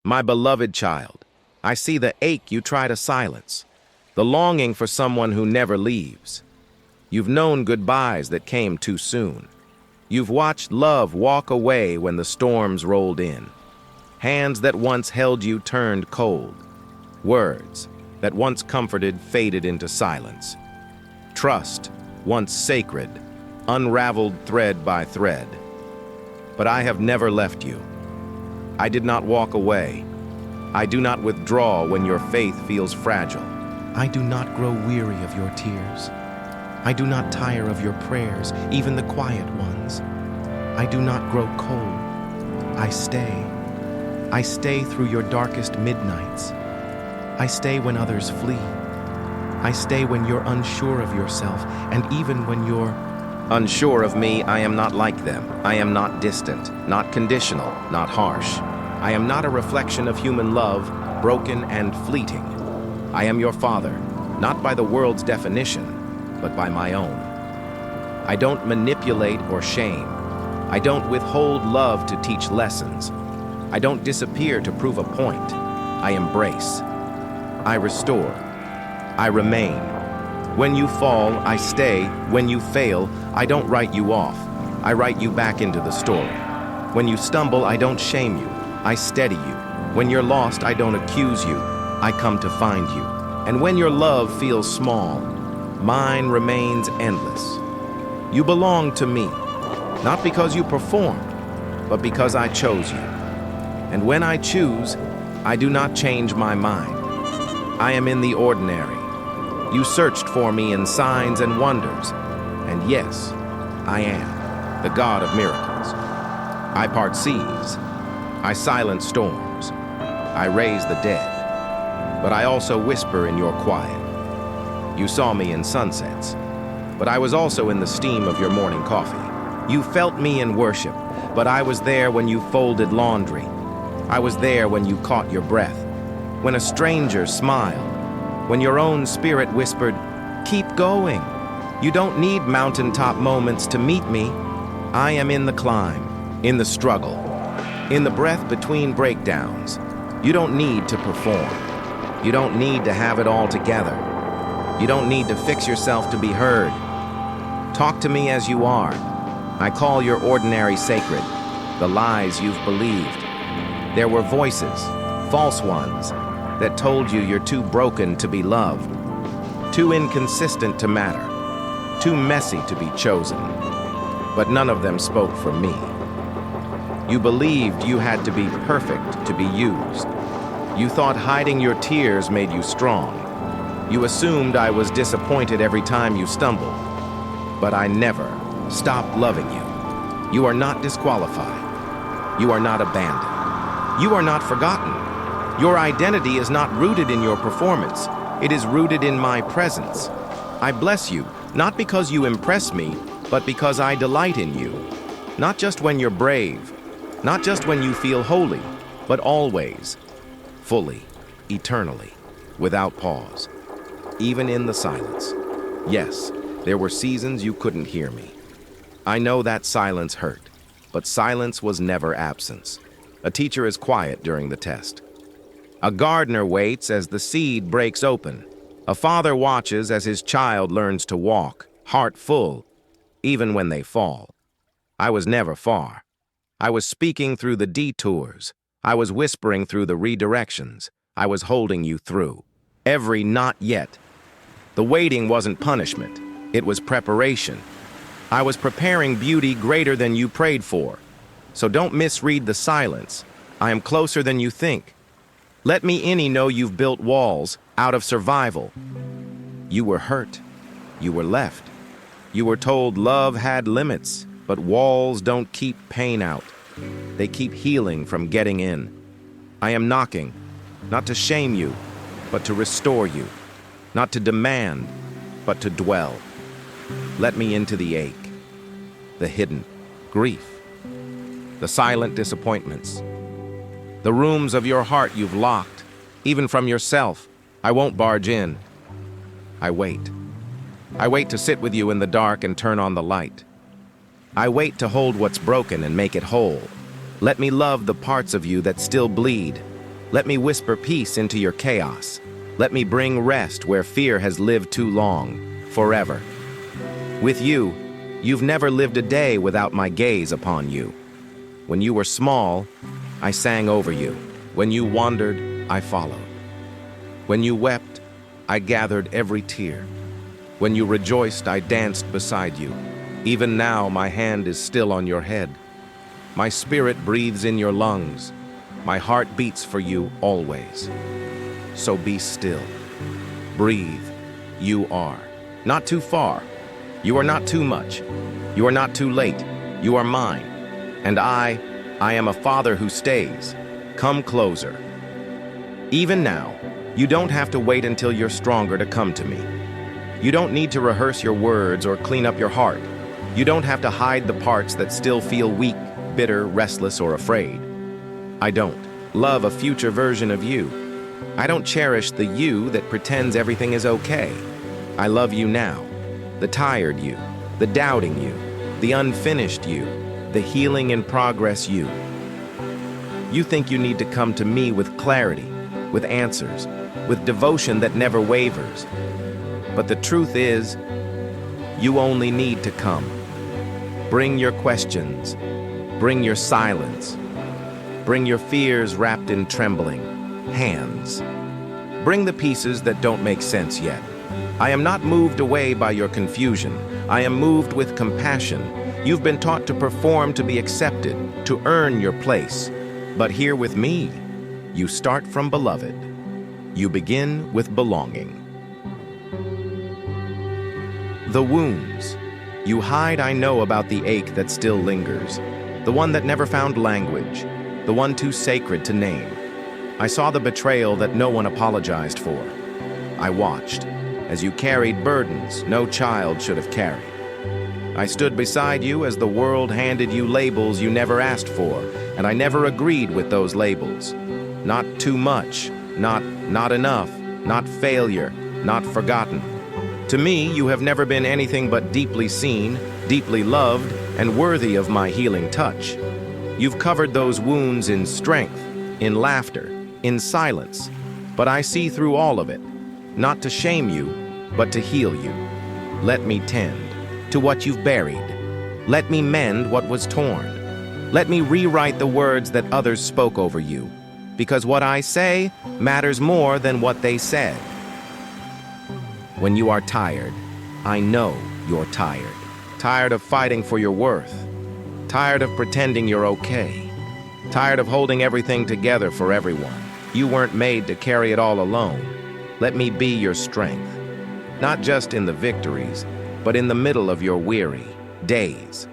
My beloved child, I see the ache you try to silence, the longing for someone who never leaves. You've known goodbyes that came too soon. You've watched love walk away when the storms rolled in. Hands that once held you turned cold. Words that once comforted faded into silence. Trust, once sacred, unraveled thread by thread. But I have never left you. I did not walk away. I do not withdraw when your faith feels fragile. I do not grow weary of your tears. I do not tire of your prayers, even the quiet ones. I do not grow cold. I stay. I stay through your darkest midnights. I stay when others flee. I stay when you're unsure of yourself, and even when you're unsure of me. I am not like them. I am not distant, not conditional, not harsh. I am not a reflection of human love, broken and fleeting. I am your father, not by the world's definition, but by my own. I don't manipulate or shame. I don't withhold love to teach lessons. I don't disappear to prove a point. I embrace. I restore. I remain. When you fall, I stay. When you fail, I don't write you off. I write you back into the story. When you stumble, I don't shame you. I steady you. When you're lost, I don't accuse you. I come to find you. And when your love feels small, mine remains endless. You belong to me, not because you performed, but because I chose you. And when I choose, I do not change my mind. I am in the ordinary. You searched for me in signs and wonders. And yes, I am the God of miracles. I part seas. I silence storms. I raise the dead. But I also whisper in your quiet. You saw me in sunsets, but I was also in the steam of your morning coffee. You felt me in worship, but I was there when you folded laundry. I was there when you caught your breath, when a stranger smiled, when your own spirit whispered, "Keep going." You don't need mountaintop moments to meet me. I am in the climb, in the struggle, in the breath between breakdowns. You don't need to perform. You don't need to have it all together. You don't need to fix yourself to be heard. Talk to me as you are. I call your ordinary sacred, the lies you've believed. There were voices, false ones, that told you you're too broken to be loved, too inconsistent to matter, too messy to be chosen. But none of them spoke for me. You believed you had to be perfect to be used. You thought hiding your tears made you strong. You assumed I was disappointed every time you stumbled. But I never stopped loving you. You are not disqualified. You are not abandoned. You are not forgotten. Your identity is not rooted in your performance. It is rooted in my presence. I bless you, not because you impress me, but because I delight in you. Not just when you're brave, not just when you feel holy, but always, fully, eternally, without pause, even in the silence. Yes, there were seasons you couldn't hear me. I know that silence hurt, but silence was never absence. A teacher is quiet during the test. A gardener waits as the seed breaks open. A father watches as his child learns to walk, heart full, even when they fall. I was never far. I was speaking through the detours. I was whispering through the redirections. I was holding you through every not yet. The waiting wasn't punishment. It was preparation. I was preparing beauty greater than you prayed for. So don't misread the silence. I am closer than you think. Let me know you've built walls out of survival. You were hurt. You were left. You were told love had limits, but walls don't keep pain out. They keep healing from getting in. I am knocking, not to shame you, but to restore you. Not to demand, but to dwell. Let me into the ache, the hidden grief, the silent disappointments, the rooms of your heart you've locked, even from yourself. I won't barge in. I wait. I wait to sit with you in the dark and turn on the light. I wait to hold what's broken and make it whole. Let me love the parts of you that still bleed. Let me whisper peace into your chaos. Let me bring rest where fear has lived too long, forever. With you, you've never lived a day without my gaze upon you. When you were small, I sang over you. When you wandered, I followed. When you wept, I gathered every tear. When you rejoiced, I danced beside you. Even now, my hand is still on your head. My spirit breathes in your lungs. My heart beats for you always. So be still. Breathe. You are. Not too far. You are not too much. You are not too late. You are mine. And I am a father who stays. Come closer. Even now, you don't have to wait until you're stronger to come to me. You don't need to rehearse your words or clean up your heart. You don't have to hide the parts that still feel weak, bitter, restless, or afraid. I don't love a future version of you. I don't cherish the you that pretends everything is okay. I love you now, the tired you, the doubting you, the unfinished you, the healing in progress you. You think you need to come to me with clarity, with answers, with devotion that never wavers. But the truth is, you only need to come. Bring your questions. Bring your silence. Bring your fears wrapped in trembling hands. Bring the pieces that don't make sense yet. I am not moved away by your confusion. I am moved with compassion. You've been taught to perform to be accepted, to earn your place. But here with me, you start from beloved. You begin with belonging. The wounds. You hide, I know, about the ache that still lingers, the one that never found language, the one too sacred to name. I saw the betrayal that no one apologized for. I watched as you carried burdens no child should have carried. I stood beside you as the world handed you labels you never asked for, and I never agreed with those labels. Not too much, not enough, not failure, not forgotten. To me, you have never been anything but deeply seen, deeply loved, and worthy of my healing touch. You've covered those wounds in strength, in laughter, in silence, but I see through all of it, not to shame you, but to heal you. Let me tend to what you've buried. Let me mend what was torn. Let me rewrite the words that others spoke over you, because what I say matters more than what they said. When you are tired, I know you're tired. Tired of fighting for your worth. Tired of pretending you're okay. Tired of holding everything together for everyone. You weren't made to carry it all alone. Let me be your strength. Not just in the victories, but in the middle of your weary days.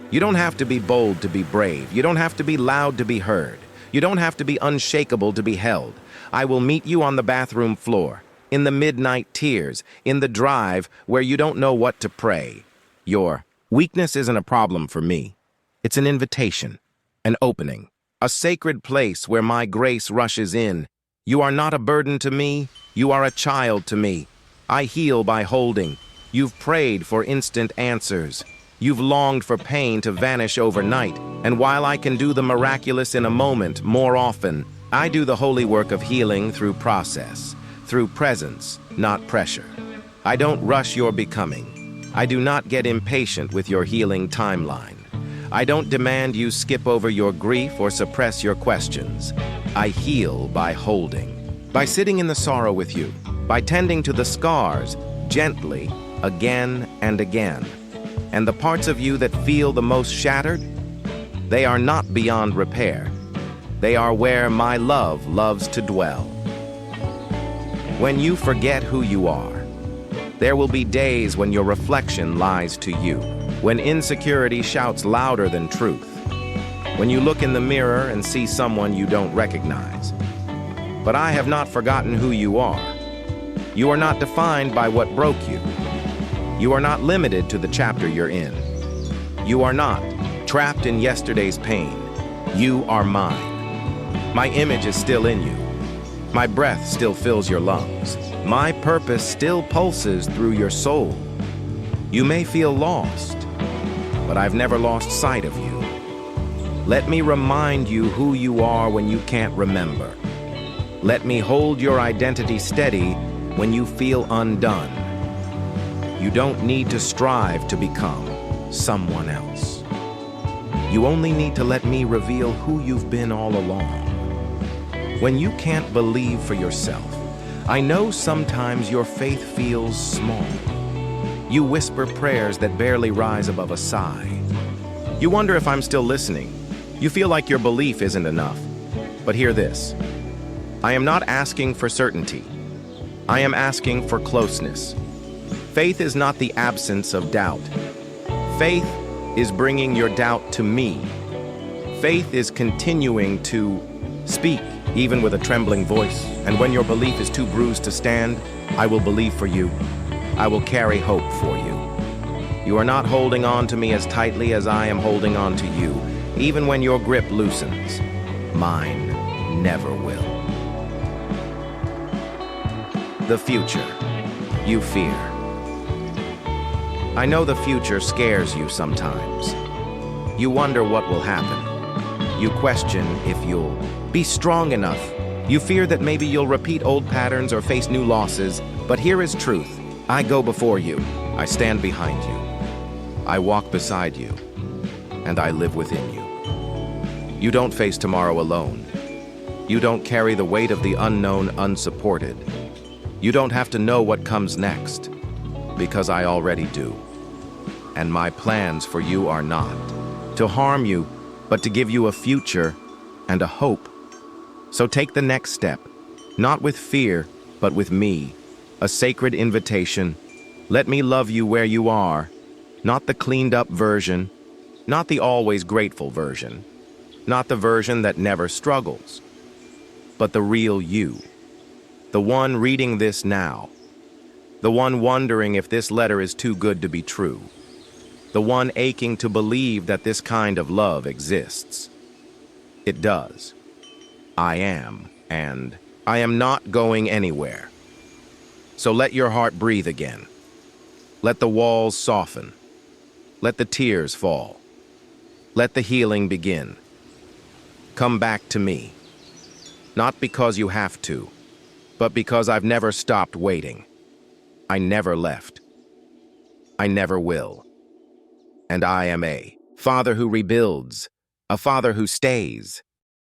You don't have to be bold to be brave. You don't have to be loud to be heard. You don't have to be unshakable to be held. I will meet you on the bathroom floor, in the midnight tears, in the drive where you don't know what to pray. Your weakness isn't a problem for me. It's an invitation, an opening, a sacred place where my grace rushes in. You are not a burden to me. You are a child to me. I heal by holding. You've prayed for instant answers. You've longed for pain to vanish overnight. And while I can do the miraculous in a moment more often, I do the holy work of healing through process. Through presence, not pressure. I don't rush your becoming. I do not get impatient with your healing timeline. I don't demand you skip over your grief or suppress your questions. I heal by holding, by sitting in the sorrow with you, by tending to the scars gently, again and again. And the parts of you that feel the most shattered, they are not beyond repair. They are where my love loves to dwell. When you forget who you are, there will be days when your reflection lies to you, when insecurity shouts louder than truth, when you look in the mirror and see someone you don't recognize. But I have not forgotten who you are. You are not defined by what broke you. You are not limited to the chapter you're in. You are not trapped in yesterday's pain. You are mine. My image is still in you. My breath still fills your lungs. My purpose still pulses through your soul. You may feel lost, but I've never lost sight of you. Let me remind you who you are when you can't remember. Let me hold your identity steady when you feel undone. You don't need to strive to become someone else. You only need to let me reveal who you've been all along. When you can't believe for yourself, I know sometimes your faith feels small. You whisper prayers that barely rise above a sigh. You wonder if I'm still listening. You feel like your belief isn't enough. But hear this. I am not asking for certainty. I am asking for closeness. Faith is not the absence of doubt. Faith is bringing your doubt to me. Faith is continuing to speak, even with a trembling voice. And when your belief is too bruised to stand, I will believe for you. I will carry hope for you. You are not holding on to me as tightly as I am holding on to you, even when your grip loosens. Mine never will. The future. You fear. I know the future scares you sometimes. You wonder what will happen. You question if you'll be strong enough. You fear that maybe you'll repeat old patterns or face new losses. But here is truth. I go before you. I stand behind you. I walk beside you. And I live within you. You don't face tomorrow alone. You don't carry the weight of the unknown unsupported. You don't have to know what comes next, because I already do. And my plans for you are not to harm you, but to give you a future and a hope. So take the next step, not with fear, but with me, a sacred invitation. Let me love you where you are, not the cleaned up version, not the always grateful version, not the version that never struggles, but the real you, the one reading this now, the one wondering if this letter is too good to be true, the one aching to believe that this kind of love exists. It does. I am, and I am not going anywhere. So let your heart breathe again. Let the walls soften. Let the tears fall. Let the healing begin. Come back to me. Not because you have to, but because I've never stopped waiting. I never left. I never will. And I am a father who rebuilds, a father who stays,